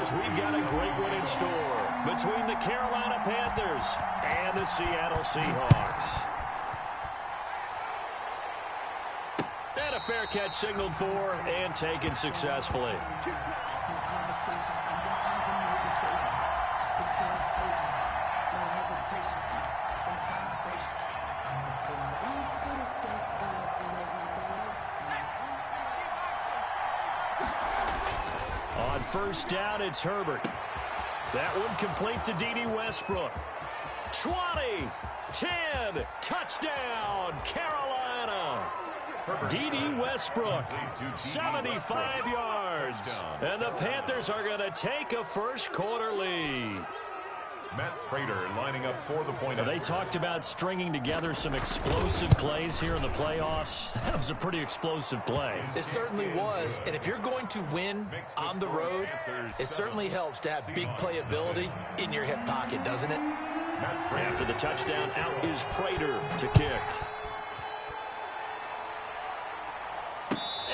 As we've got a great one in store between the Carolina Panthers and the Seattle Seahawks. And a fair catch signaled for and taken successfully. On first down, it's Herbert. That one complete to D.D. Westbrook. 20, 10, touchdown, Carolina. D.D. Westbrook, 75 yards. And the Panthers are going to take a first quarter lead. Matt Prater lining up for the point. They talked about stringing together some explosive plays here in the playoffs. That was a pretty explosive play. It certainly was. And if you're going to win on the road, it certainly helps to have big playability in your hip pocket, doesn't it? After the touchdown, out is Prater to kick.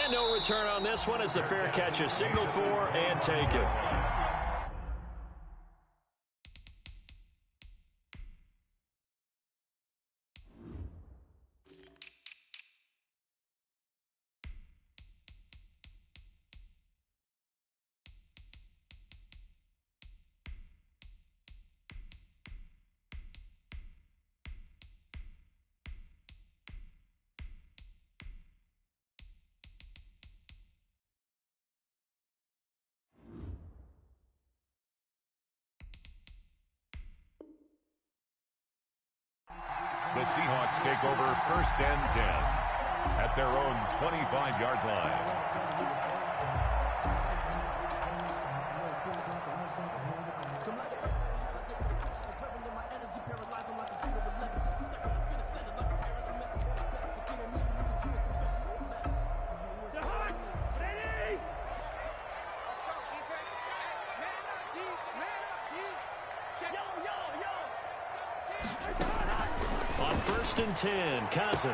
And no return on this one as the fair catch is signaled for and taken. The Seahawks take over first and 10 at their own 25-yard line. On first and 10, Cousins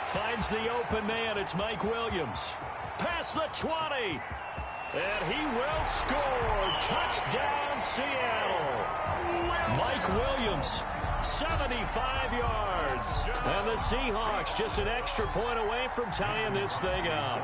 finds the open man. It's Mike Williams. Past the 20. And he will score. Touchdown, Seattle. Mike Williams, 75 yards. And the Seahawks just an extra point away from tying this thing up.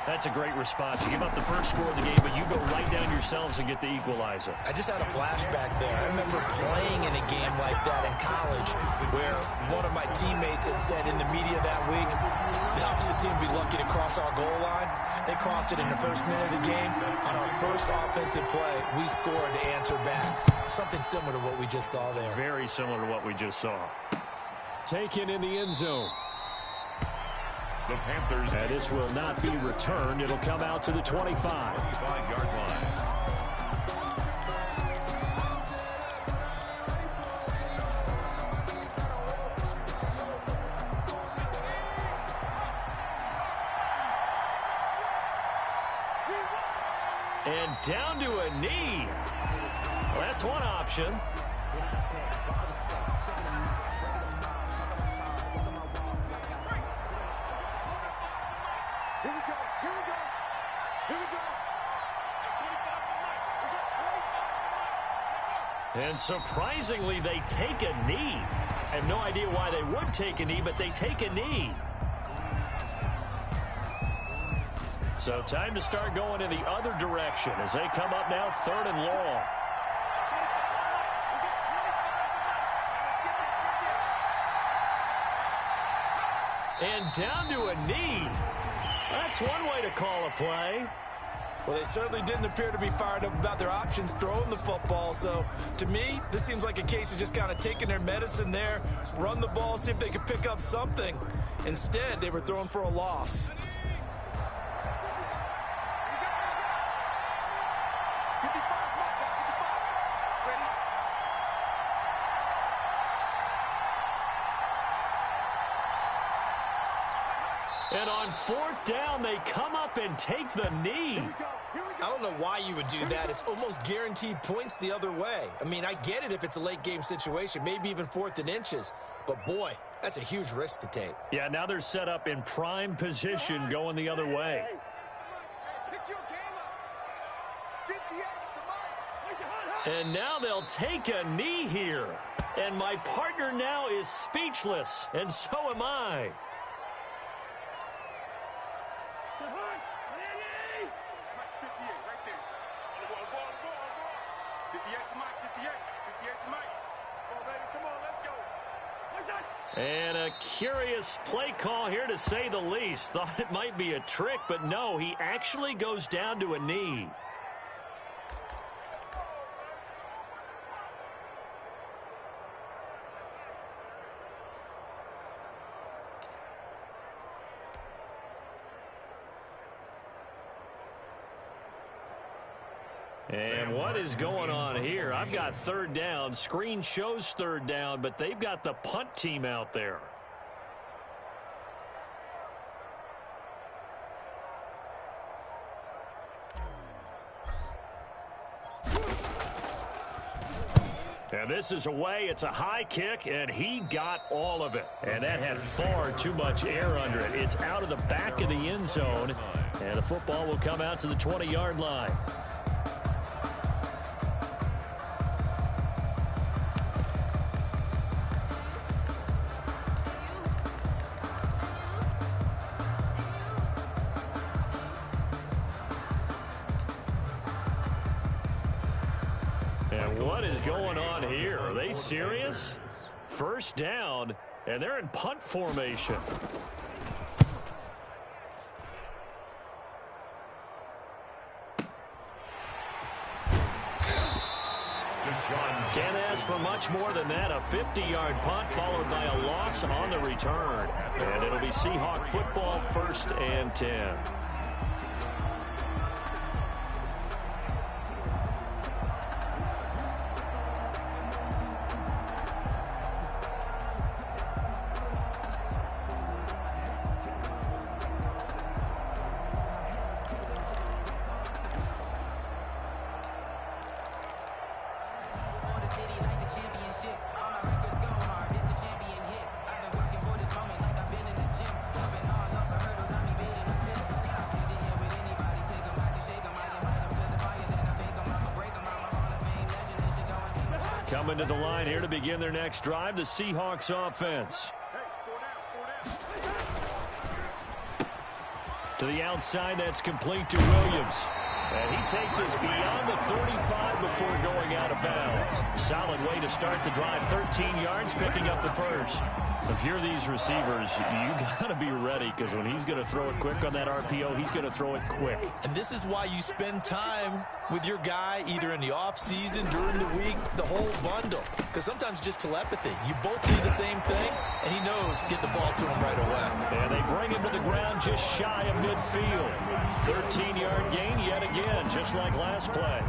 That's a great response. You give up the first score of the game, but you go right down yourselves and get the equalizer. I just had a flashback there. I remember playing in a game like that in college where one of my teammates had said in the media that week, the opposite team would be lucky to cross our goal line. They crossed it in the first minute of the game. On our first offensive play, we scored to answer back. Something similar to what we just saw there. Very similar to what we just saw. Taken in the end zone. The Panthers. And this will not be returned. It'll come out to the 25. 25-yard line. And down to a knee. Well, that's one option. And surprisingly, they take a knee. I have no idea why they would take a knee, but they take a knee. So time to start going in the other direction as they come up now 3rd and long. And down to a knee. That's one way to call a play. Well, they certainly didn't appear to be fired up about their options throwing the football. So, to me, this seems like a case of just kind of taking their medicine there, run the ball, see if they could pick up something. Instead, they were throwing for a loss. And on 4th down, they come up and take the knee. I don't know why you would do that. It's almost guaranteed points the other way. I mean, I get it if it's a late game situation, maybe even 4th and inches. But, boy, that's a huge risk to take. Yeah, now they're set up in prime position going the other way. And now they'll take a knee here. And my partner now is speechless, and so am I. And a curious play call here, to say the least. Thought it might be a trick, but no, he actually goes down to a knee. And what is going on here? I've got third down. Screen shows third down, but they've got the punt team out there. And this is away. It's a high kick, and he got all of it. And that had far too much air under it. It's out of the back of the end zone, and the football will come out to the 20-yard line. What is going on here? Are they serious? First down, and they're in punt formation. Can't ask for much more than that. A 50-yard punt followed by a loss on the return. And it'll be Seahawk football, 1st and 10. Coming to the line here to begin their next drive, the Seahawks offense. To the outside, that's complete to Williams. And he takes us beyond the 35 before going out of bounds. Solid way to start the drive. 13 yards, picking up the first. If you're these receivers, you got to be ready, because when he's going to throw it quick on that RPO, he's going to throw it quick. And this is why you spend time with your guy either in the offseason, during the week, the whole bundle. Because sometimes just telepathy. You both see the same thing, and he knows get the ball to him right away. And they bring him to the ground just shy of midfield. 13-yard gain yet again, just like last play.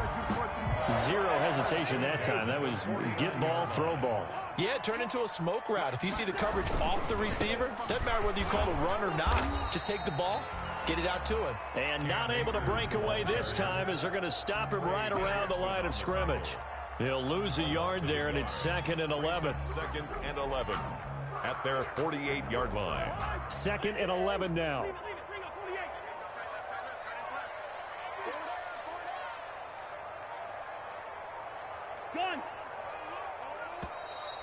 Zero hesitation that time. That was get ball, throw ball. Yeah, it turned into a smoke route. If you see the coverage off the receiver, doesn't matter whether you call it a run or not. Just take the ball, get it out to him. And not able to break away this time, as they're going to stop him right around the line of scrimmage. He'll lose a yard there, and it's 2nd and 11. 2nd and 11 at their 48-yard line. 2nd and 11 now.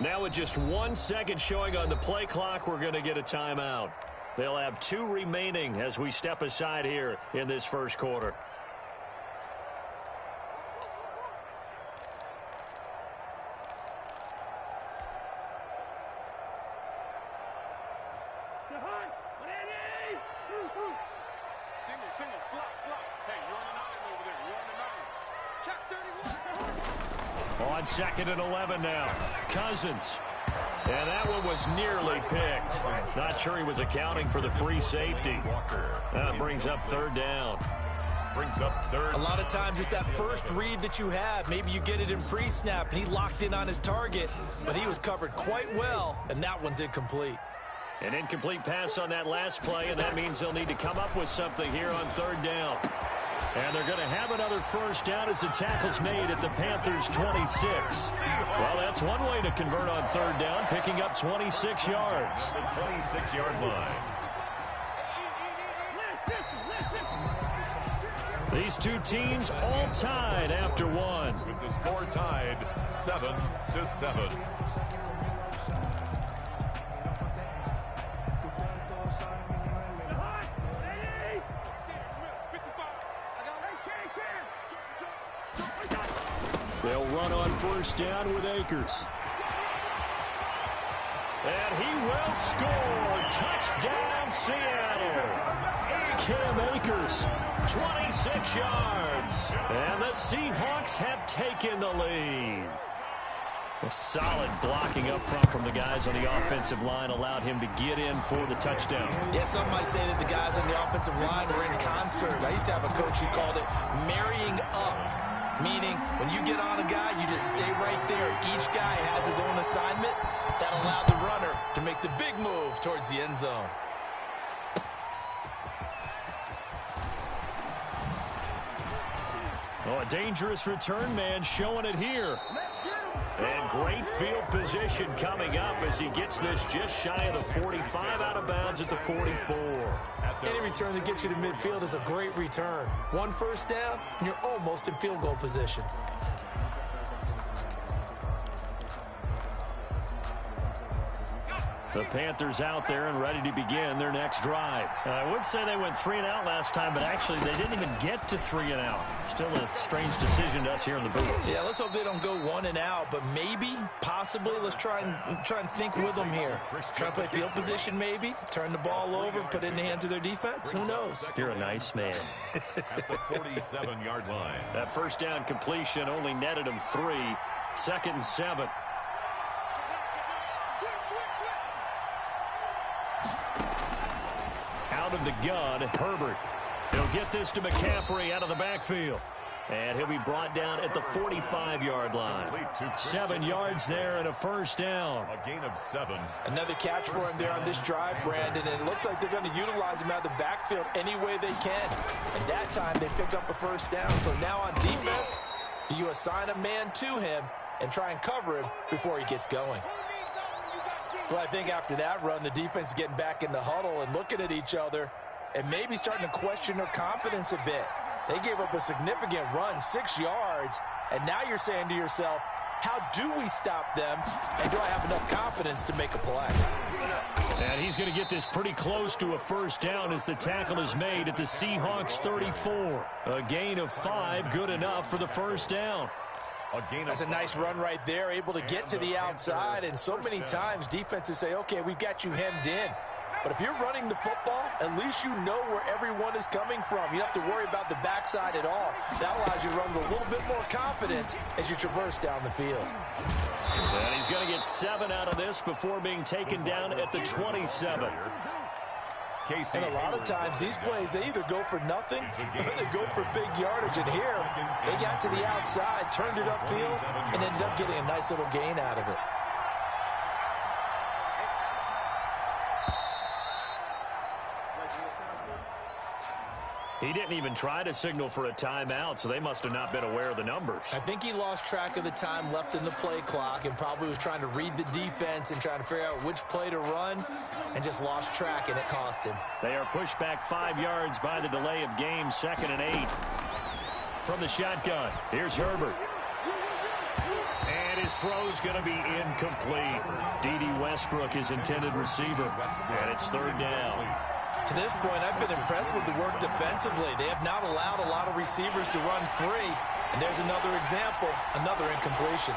Now with just 1 second showing on the play clock, we're going to get a timeout. They'll have 2 remaining as we step aside here in this first quarter. On 2nd and 11 now. Cousins. And that one was nearly picked. Not sure he was accounting for the free safety. That brings up 3rd down. A lot of times it's that first read that you have. Maybe you get it in pre-snap, and he locked in on his target, but he was covered quite well, and that one's incomplete. An incomplete pass on that last play, and that means they'll need to come up with something here on 3rd down. And they're going to have another first down as the tackle's made at the Panthers' 26. Well, that's one way to convert on 3rd down, picking up 26 yards. The 26-yard line. The These two teams all tied after one. With the score tied 7-7. They'll run on first down with Akers. And he will score. Touchdown, Seattle. Cam Akers, 26 yards. And the Seahawks have taken the lead. A solid blocking up front from the guys on the offensive line allowed him to get in for the touchdown. Yeah, some might say that the guys on the offensive line were in concert. I used to have a coach who called it marrying up, meaning when you get on a guy, you just stay right there. Each guy has his own assignment. That allowed the runner to make the big move towards the end zone. Oh, a dangerous return man showing it here. And great field position coming up as he gets this just shy of the 45, out of bounds at the 44. Any return that gets you to midfield is a great return. One first down, and you're almost in field goal position. The Panthers out there and ready to begin their next drive. I would say they went 3 and out last time, but actually they didn't even get to 3 and out. Still a strange decision to us here in the booth. Yeah, let's hope they don't go 1 and out, but maybe, possibly, let's try and think with them here. Try to play field position maybe, turn the ball over, put it in the hands of their defense. Who knows? You're a nice man. At the 47-yard line. That first down completion only netted him 3. 2nd and 7. Out of the gun, Herbert. He'll get this to McCaffrey out of the backfield. And he'll be brought down at the 45-yard line. 7 yards there and a first down. A gain of 7. Another catch for him there on this drive, Brandon, and it looks like they're going to utilize him out of the backfield any way they can. And that time they pick up a first down. So now on defense, do you assign a man to him and try and cover him before he gets going? Well, I think after that run, the defense is getting back in the huddle and looking at each other and maybe starting to question their confidence a bit. They gave up a significant run, 6 yards, and now you're saying to yourself, how do we stop them, and do I have enough confidence to make a play? And he's going to get this pretty close to a first down as the tackle is made at the Seahawks 34. A gain of 5, good enough for the first down. That's a nice run right there, able to get to the outside, and so many times defenses say, okay, we've got you hemmed in. But if you're running the football, at least you know where everyone is coming from. You don't have to worry about the backside at all. That allows you to run with a little bit more confidence as you traverse down the field. And he's going to get 7 out of this before being taken down at the 27. And a lot of times these plays, they either go for nothing or they go for big yardage. And here, they got to the outside, turned it upfield, and ended up getting a nice little gain out of it. He didn't even try to signal for a timeout, so they must have not been aware of the numbers. I think he lost track of the time left in the play clock and probably was trying to read the defense and trying to figure out which play to run and just lost track, and it cost him. They are pushed back 5 yards by the delay of game, 2nd and 8. From the shotgun, here's Herbert. And his throw's going to be incomplete. D.D. Westbrook, his intended receiver, and it's 3rd down. To this point, I've been impressed with the work defensively. They have not allowed a lot of receivers to run free. And there's another example, another incompletion.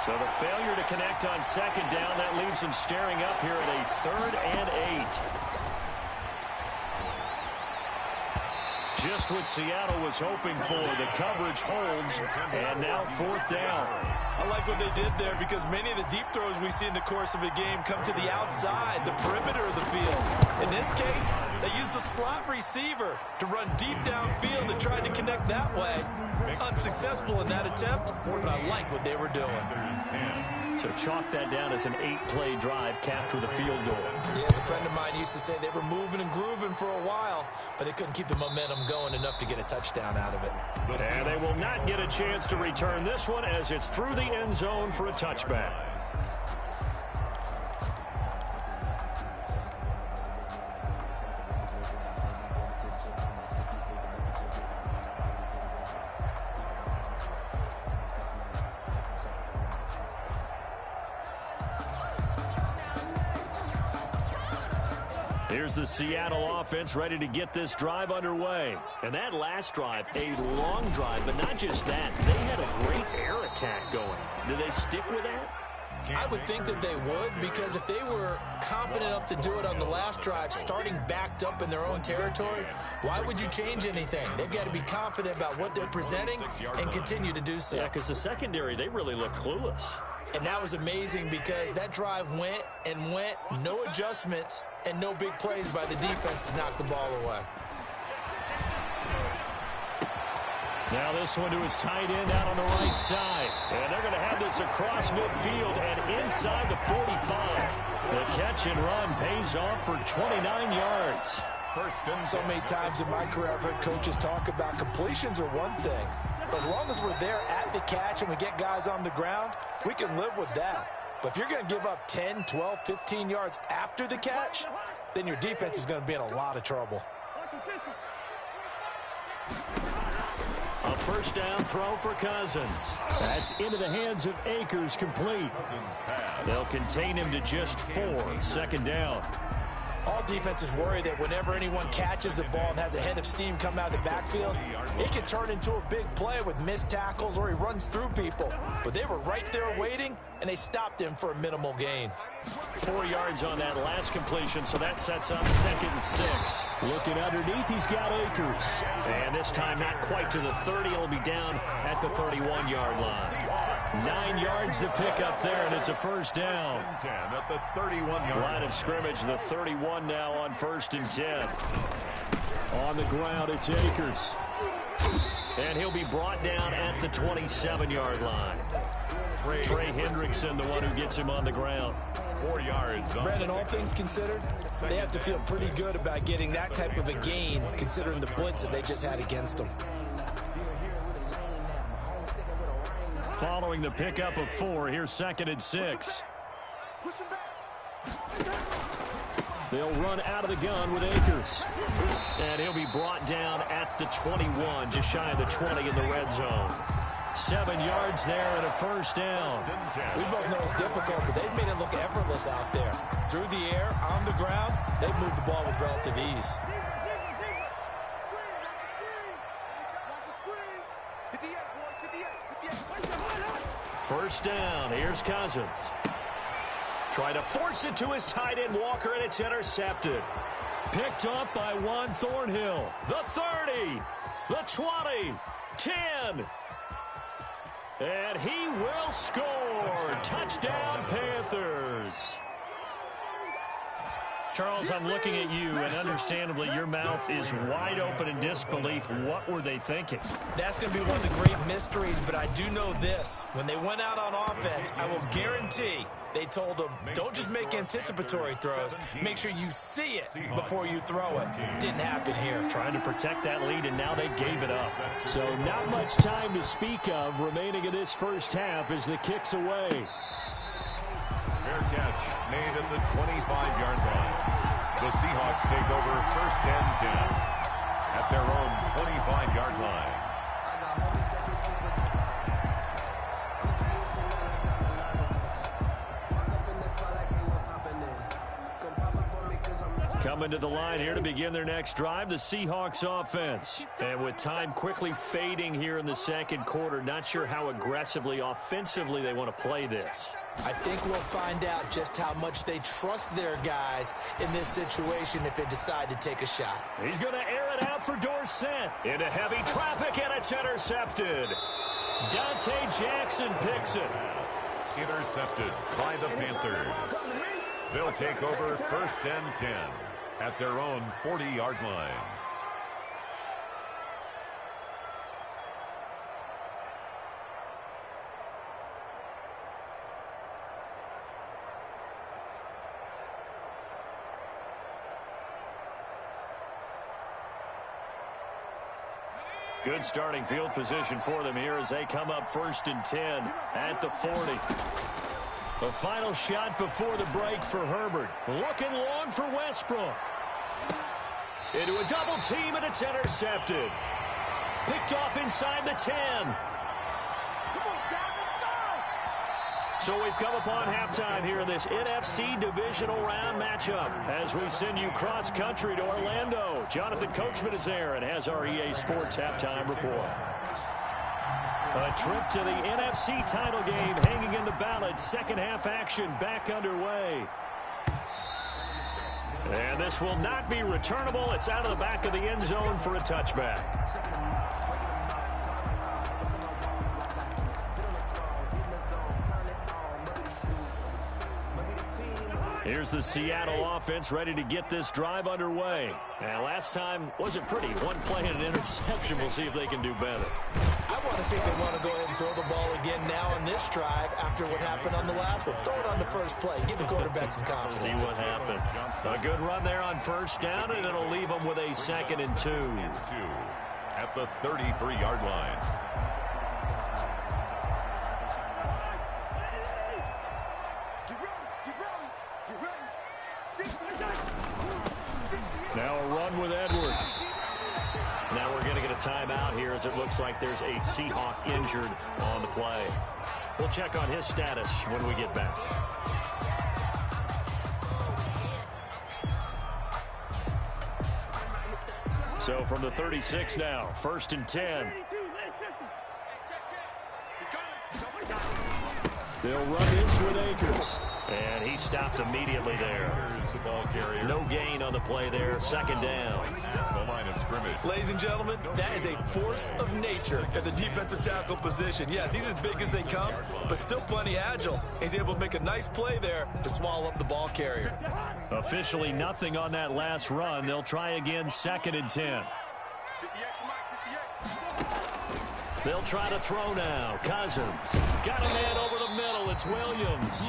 So the failure to connect on 2nd down, that leaves them staring up here at a 3rd and 8. Just what Seattle was hoping for. The coverage holds, and now 4th down. I like what they did there because many of the deep throws we see in the course of a game come to the outside, the perimeter of the field. In this case, they used a slot receiver to run deep downfield and tried to connect that way. Unsuccessful in that attempt, but I like what they were doing. So chalk that down as an 8-play drive capped with a field goal. Yeah, as a friend of mine used to say, they were moving and grooving for a while, but they couldn't keep the momentum going enough to get a touchdown out of it. And they will not get a chance to return this one as it's through the end zone for a touchback. Here's the Seattle offense ready to get this drive underway. And that last drive, a long drive, but not just that. They had a great air attack going. Do they stick with that? I would think that they would, because if they were competent enough to do it on the last drive, starting backed up in their own territory, why would you change anything? They've got to be confident about what they're presenting and continue to do so. Yeah, because the secondary, they really look clueless. And that was amazing because that drive went and went, no adjustments, and no big plays by the defense to knock the ball away. Now this one to his tight end out on the right side. And they're going to have this across midfield and inside the 45. The catch and run pays off for 29 yards. So many times in my career I've heard coaches talk about completions are one thing. But as long as we're there at the catch and we get guys on the ground, we can live with that. But if you're going to give up 10, 12, 15 yards after the catch, then your defense is going to be in a lot of trouble. A first down throw for Cousins. That's into the hands of Akers, complete. They'll contain him to just 4. Second down. All defenses worry that whenever anyone catches the ball and has a head of steam come out of the backfield, it can turn into a big play with missed tackles or he runs through people. But they were right there waiting, and they stopped him for a minimal gain. 4 yards on that last completion, so that sets up 2nd and 6. Looking underneath, he's got Akers. And this time not quite to the 30. It'll be down at the 31-yard line. 9 yards to pick up there, and it's a first down. 10 at the 31-yard line of scrimmage, the 31 now on 1st and 10. On the ground, it's Akers. And he'll be brought down at the 27-yard line. Trey Hendrickson, the one who gets him on the ground. 4 yards. Brandon, all things considered, they have to feel pretty good about getting that type of a gain, considering the blitz that they just had against them. Following the pickup of 4, here's 2nd and 6. They'll run out of the gun with Akers. And he'll be brought down at the 21, just shy of the 20 in the red zone. 7 yards there and a first down. We both know it's difficult, but they've made it look effortless out there. Through the air, on the ground, they've moved the ball with relative ease. First down, here's Cousins. Trying to force it to his tight end, Walker, and it's intercepted. Picked up by Juan Thornhill. The 30, the 20, 10. And he will score. Touchdown, Panthers. Charles, I'm looking at you, and understandably, your mouth is wide open in disbelief. What were they thinking? That's going to be one of the great mysteries, but I do know this. When they went out on offense, I will guarantee they told them, don't just make anticipatory throws. Make sure you see it before you throw it. Didn't happen here. Trying to protect that lead, and now they gave it up. So not much time to speak of remaining in this first half as the kick's away. Fair catch made at the 25-yard line. The Seahawks take over 1st and 10 at their own 25-yard line. Coming to the line here to begin their next drive, the Seahawks offense. And with time quickly fading here in the second quarter, not sure how aggressively, offensively they want to play this. I think we'll find out just how much they trust their guys in this situation if they decide to take a shot. He's going to air it out for Dorsett. Into heavy traffic, and it's intercepted. Dante Jackson picks it. Intercepted by the Panthers. They'll take over 1st and 10 at their own 40-yard line. Good starting field position for them here as they come up 1st and 10 at the 40. The final shot before the break for Herbert. Looking long for Westbrook. Into a double team, and it's intercepted. Picked off inside the 10. So we've come upon halftime here in this NFC Divisional Round matchup as we send you cross-country to Orlando. Jonathan Coachman is there and has our EA Sports halftime report. A trip to the NFC title game hanging in the balance. Second half action back underway. And this will not be returnable. It's out of the back of the end zone for a touchback. Here's the Seattle offense ready to get this drive underway. And last time wasn't pretty. One play and an interception. We'll see if they can do better. I want to see if they want to go ahead and throw the ball again now on this drive after what happened on the last one. Throw it on the first play. Give the quarterback some confidence. See what happens. A good run there on first down, and it'll leave them with a 2nd and 2. At the 33-yard line. Now a run with Edwards. Now we're going to get a timeout here as it looks like there's a Seahawk injured on the play. We'll check on his status when we get back. So from the 36 now, 1st and 10. They'll run this with Akers. And he stopped immediately there. Here's the ball carrier. No gain on the play there. 2nd down. The line of scrimmage. Ladies and gentlemen, that is a force of nature at the defensive tackle position. Yes, he's as big as they come, but still plenty agile. He's able to make a nice play there to swallow up the ball carrier. Officially nothing on that last run. They'll try again, 2nd and 10. They'll try to throw now. Cousins. Got a man over the middle. It's Williams.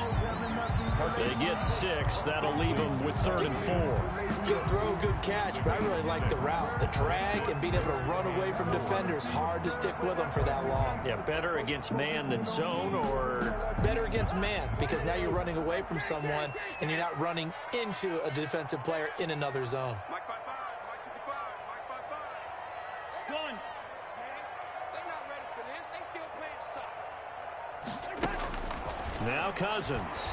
They get 6. That'll leave them with 3rd and 4. Good throw, good catch, but I really like the route. The drag and being able to run away from defenders. Hard to stick with them for that long. Yeah, better against man than zone, or? Better against man, because now you're running away from someone and you're not running into a defensive player in another zone. Now Cousins.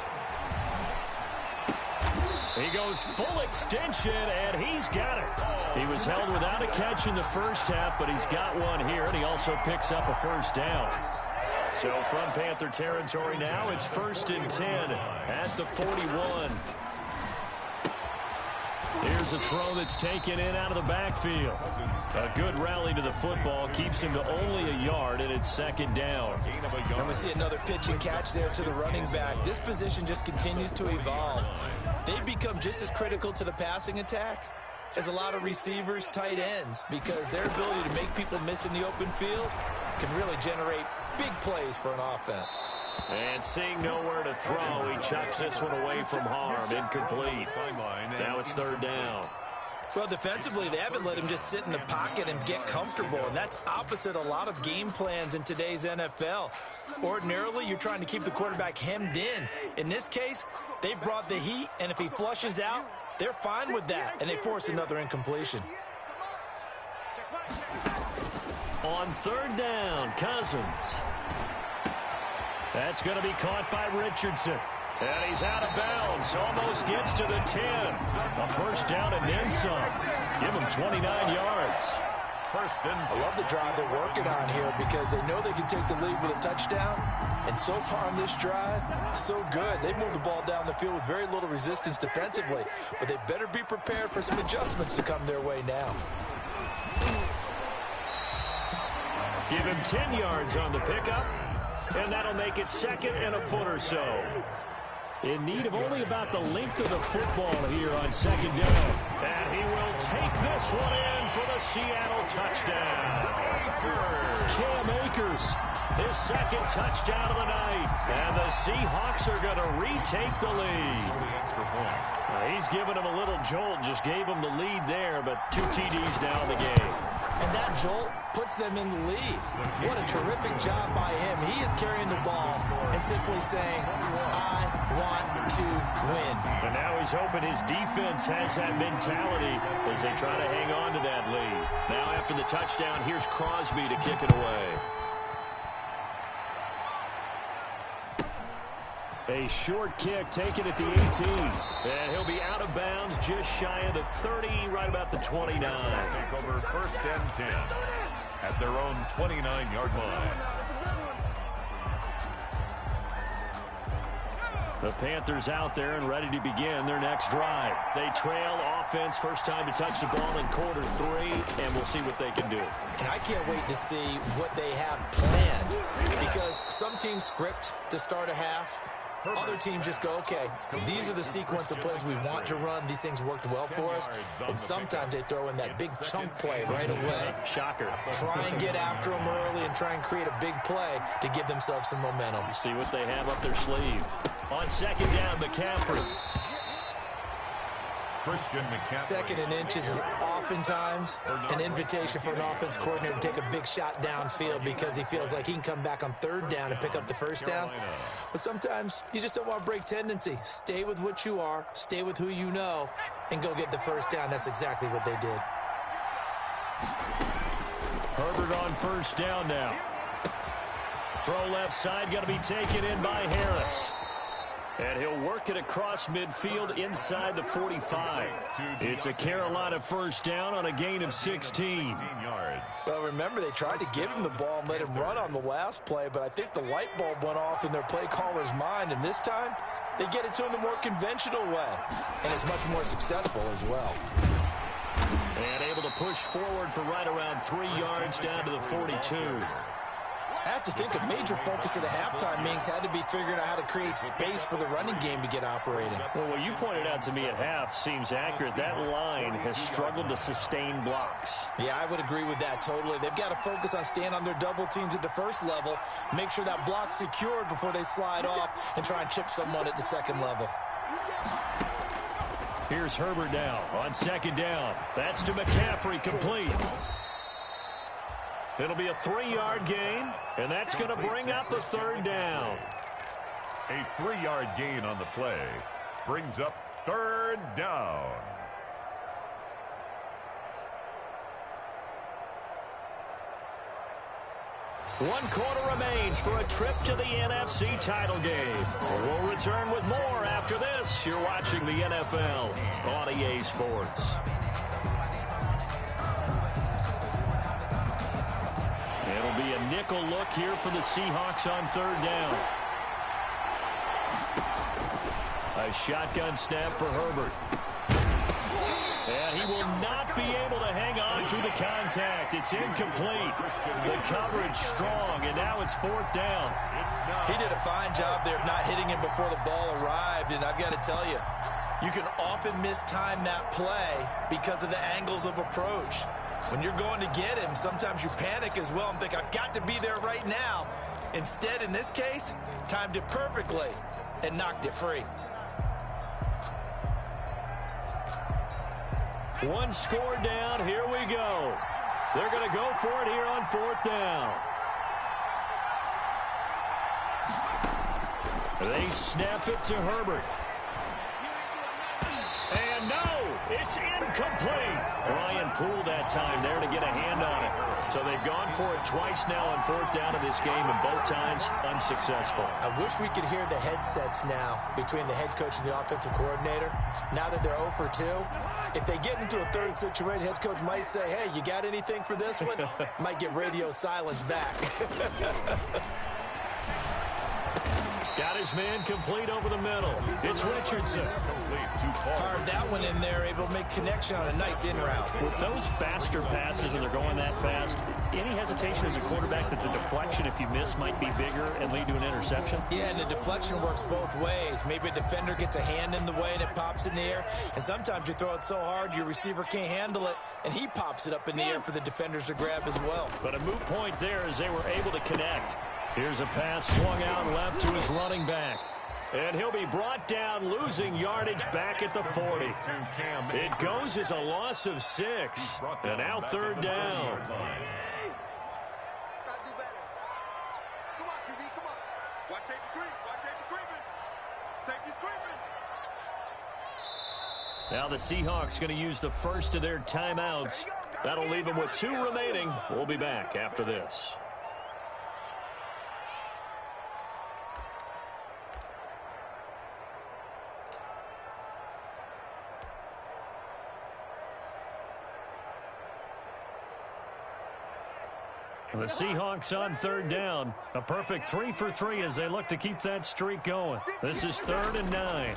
He goes full extension, and he's got it. He was held without a catch in the first half, but he's got one here, and he also picks up a 1st down. So from Panther territory now, it's 1st and 10 at the 41. Here's a throw that's taken in out of the backfield. A good rally to the football keeps him to only a yard, and it's 2nd down. And we see another pitch and catch there to the running back. This position just continues to evolve. They become just as critical to the passing attack as a lot of receivers, tight ends, because their ability to make people miss in the open field can really generate big plays for an offense. And seeing nowhere to throw, he chucks this one away from harm. Incomplete. Now it's 3rd down. Well, defensively, they haven't let him just sit in the pocket and get comfortable, and that's opposite a lot of game plans in today's NFL. Ordinarily, you're trying to keep the quarterback hemmed in. In this case, they brought the heat, and if he flushes out, they're fine with that, and they force another incompletion. On 3rd down, Cousins. That's going to be caught by Richardson. And he's out of bounds. Almost gets to the 10. A 1st down and then some. Give him 29 yards. 1st and 10. I love the drive they're working on here because they know they can take the lead with a touchdown. And so far on this drive, so good. They moved the ball down the field with very little resistance defensively. But they better be prepared for some adjustments to come their way now. Give him 10 yards on the pickup. And that'll make it 2nd and a foot or so. In need of only about the length of the football here on 2nd down. And he will take this one in for the Seattle touchdown. Cam Akers, his 2nd touchdown of the night. And the Seahawks are going to retake the lead. He's given him a little jolt, just gave him the lead there, but 2 TDs now in the game. And that jolt puts them in the lead. What a terrific job by him. He is carrying the ball and simply saying, I want to win. And now he's hoping his defense has that mentality as they try to hang on to that lead. Now after the touchdown, here's Crosby to kick it away. A short kick taken at the 18. And he'll be out of bounds just shy of the 30, right about the 29. Take over 1st and 10 at their own 29-yard line. The Panthers out there and ready to begin their next drive. They trail offense, first time to touch the ball in quarter 3, and we'll see what they can do. And I can't wait to see what they have planned, because some teams script to start a half. Other teams just go, okay, these are the sequence of plays we want to run. These things worked well for us. And sometimes they throw in that big chunk play right away. Shocker. Try and get after them early and try and create a big play to give themselves some momentum. See what they have up their sleeve. On 2nd down, McCaffrey. Christian McCaffrey. 2nd and inches is oftentimes an invitation for an offense coordinator to take a big shot downfield because he feels like he can come back on 3rd down and pick up the 1st down. But sometimes you just don't want to break tendency. Stay with what you are, stay with who you know, and go get the 1st down. That's exactly what they did. Herbert on 1st down now. Throw left side, going to be taken in by Harris. And he'll work it across midfield inside the 45. It's a Carolina 1st down on a gain of 16. Well, remember, they tried to give him the ball and let him run on the last play, but I think the light bulb went off in their play caller's mind, and this time they get it to him the more conventional way, and it's much more successful as well. And able to push forward for right around 3 yards down to the 42. I have to think a major focus of the halftime meetings had to be figuring out how to create space for the running game to get operating. Well, what you pointed out to me at half seems accurate. That line has struggled to sustain blocks. Yeah, I would agree with that totally. They've got to focus on staying on their double teams at the 1st level, make sure that block's secured before they slide off, and try and chip someone at the 2nd level. Here's Herbert now on 2nd down. That's to McCaffrey, complete. It'll be a 3-yard gain, and that's going to bring up a 3rd down. A 3-yard gain on the play brings up 3rd down. One quarter remains for a trip to the NFC title game. We'll return with more after this. You're watching the NFL on EA Sports. It'll be a nickel look here for the Seahawks on 3rd down. A shotgun snap for Herbert. And he will not be able to hang on to the contact. It's incomplete. The coverage strong, and now it's 4th down. He did a fine job there of not hitting him before the ball arrived, and I've got to tell you, you can often mistime that play because of the angles of approach. When you're going to get him, sometimes you panic as well and think, I've got to be there right now. Instead, in this case, timed it perfectly and knocked it free. One score down. Here we go. They're going to go for it here on 4th down. They snap it to Herbert. And no, it's incomplete. Ryan Poole that time there to get a hand on it. So they've gone for it twice now on 4th down in this game, and both times unsuccessful. I wish we could hear the headsets now between the head coach and the offensive coordinator. Now that they're 0 for 2, if they get into a 3rd situation, head coach might say, hey, you got anything for this one? Might get radio silence back. Got his man complete over the middle. It's Richardson. Fired that one in there, able to make connection on a nice in route. With those faster passes, when they're going that fast, any hesitation as a quarterback that the deflection, if you miss, might be bigger and lead to an interception? Yeah, and the deflection works both ways. Maybe a defender gets a hand in the way and it pops in the air. And sometimes you throw it so hard your receiver can't handle it, and he pops it up in the air for the defenders to grab as well. But a moot point there as they were able to connect. Here's a pass swung out left to his running back. And he'll be brought down, losing yardage back at the 40. It goes as a loss of 6. And now 3rd down. Now the Seahawks going to use the first of their timeouts. That'll leave them with 2 remaining. We'll be back after this. The Seahawks on third down. A perfect 3 for 3 as they look to keep that streak going. This is 3rd and 9.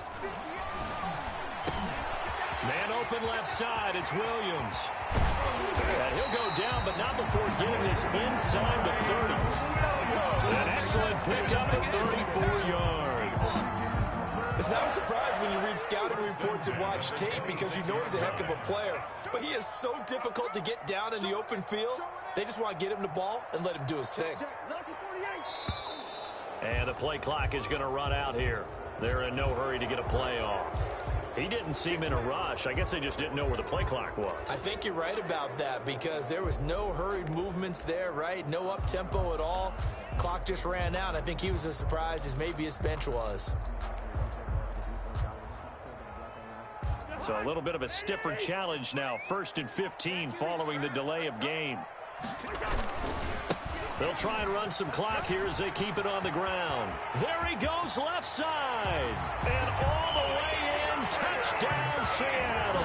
Man open left side. It's Williams. And he'll go down, but not before getting this inside the 30. An excellent pickup of 34 yards. It's not a surprise when you read scouting reports and watch tape because you know he's a heck of a player. But he is so difficult to get down in the open field. They just want to get him the ball and let him do his thing. And the play clock is going to run out here. They're in no hurry to get a play off. He didn't seem in a rush. I guess they just didn't know where the play clock was. I think you're right about that because there was no hurried movements there, right? No up-tempo at all. Clock just ran out. I think he was as surprised as maybe his bench was. So a little bit of a stiffer challenge now. 1st and 15 following the delay of game. They'll try and run some clock here as they keep it on the ground. There he goes left side. And all the way in. Touchdown, Seattle.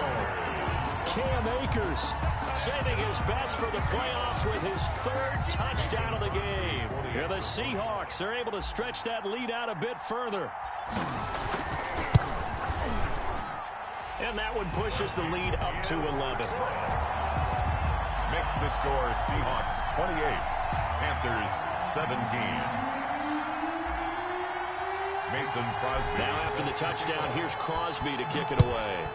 Cam Akers saving his best for the playoffs with his 3rd touchdown of the game. And the Seahawks are able to stretch that lead out a bit further. And that one pushes the lead up to 11. Makes the score Seahawks 28, Panthers 17. Mason Crosby. Now after the touchdown, here's Crosby to kick it away.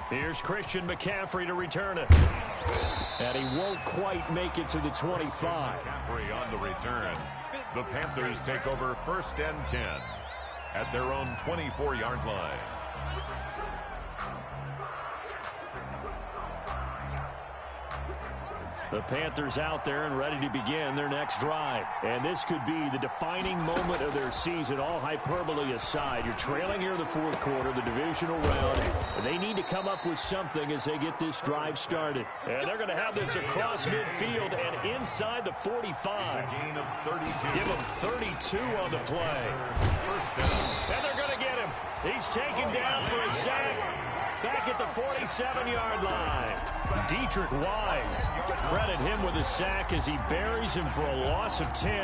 Here's Christian McCaffrey to return it. And he won't quite make it to the 25. McCaffrey on the return. The Panthers take over 1st and 10 at their own 24-yard line. The Panthers out there and ready to begin their next drive. And this could be the defining moment of their season, all hyperbole aside. You're trailing here in the 4th quarter, the divisional round. And they need to come up with something as they get this drive started. And they're going to have this across midfield and inside the 45. It's a gain of 32. Give him 32 on the play. 1st down. And they're going to get him. He's taken down for a sack. Back at the 47-yard line. Dietrich Wise. Credit him with a sack as he buries him for a loss of 10.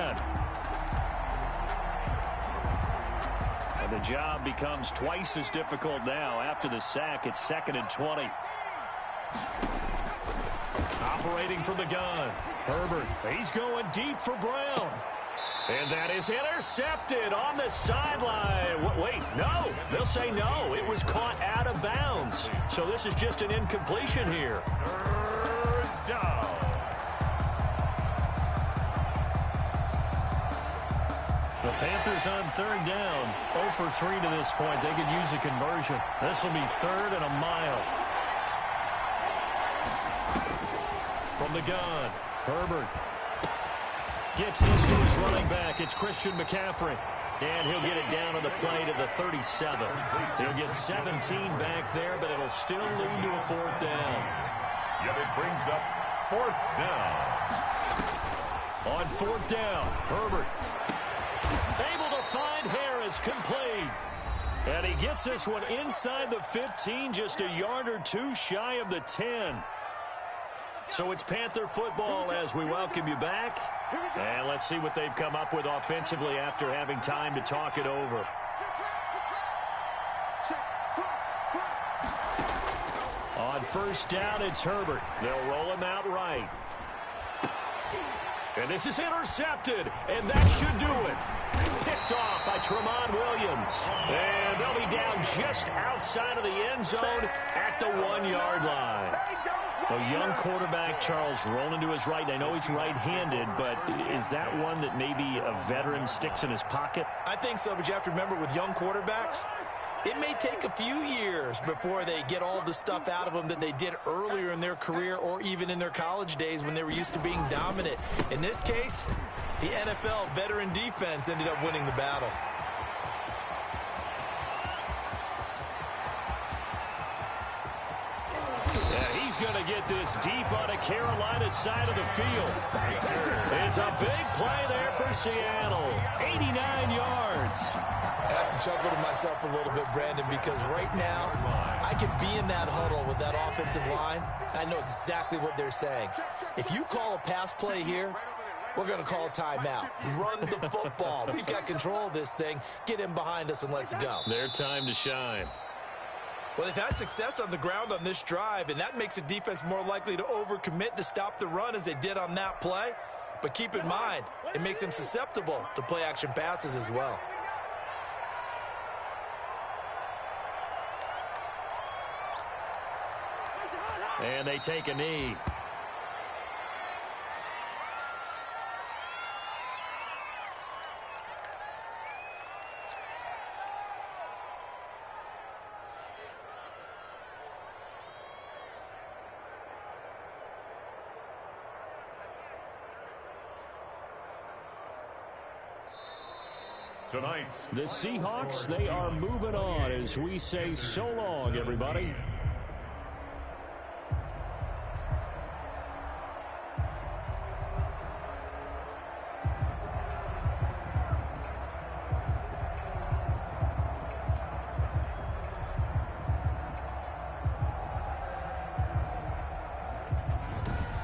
And the job becomes twice as difficult now. After the sack, it's 2nd and 20. Operating from the gun. Herbert. He's going deep for Brown. And that is intercepted on the sideline. Wait, no. They'll say no. It was caught out of bounds. So this is just an incompletion here. 3rd down. The Panthers on 3rd down. 0 for 3 to this point. They could use a conversion. This will be 3rd and a mile. From the gun, Herbert. Gets this to his running back. It's Christian McCaffrey. And he'll get it down on the play to the 37. He'll get 17 back there, but it'll still lead to a 4th down. Yet it brings up 4th down. On 4th down, Herbert. Able to find Harris, complete. And he gets this one inside the 15, just a yard or 2 shy of the 10. So it's Panther football as we welcome you back. And let's see what they've come up with offensively after having time to talk it over. On 1st down, it's Herbert. They'll roll him out right. And this is intercepted, and that should do it. Picked off by Tramon Williams. And they'll be down just outside of the end zone at the 1-yard line. A young quarterback, Charles, rolling to his right. I know he's right-handed, but is that one that maybe a veteran sticks in his pocket? I think so, but you have to remember with young quarterbacks, it may take a few years before they get all the stuff out of them that they did earlier in their career or even in their college days when they were used to being dominant. In this case, the NFL veteran defense ended up winning the battle. going to get this deep on a Carolina side of the field. It's a big play there for Seattle. 89 yards. I have to chuckle to myself a little bit, Brandon, because right now I could be in that huddle with that offensive line. I know exactly what they're saying. If you call a pass play here, we're going to call a timeout. Run the football. We've got control of this thing. Get in behind us and let's go. Their time to shine. Well, they've had success on the ground on this drive, and that makes a defense more likely to overcommit to stop the run as they did on that play. But keep in mind, it makes them susceptible to play-action passes as well. And they take a knee. Tonight, The Seahawks, they are moving on as we say so long, everybody.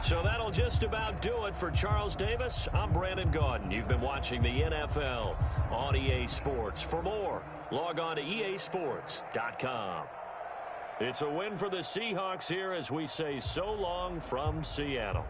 So that'll just about do it for Charles Davis. I'm Brandon Gaudin. You've been watching the NFL on EA Sports. For more, log on to easports.com. It's a win for the Seahawks here as we say so long from Seattle.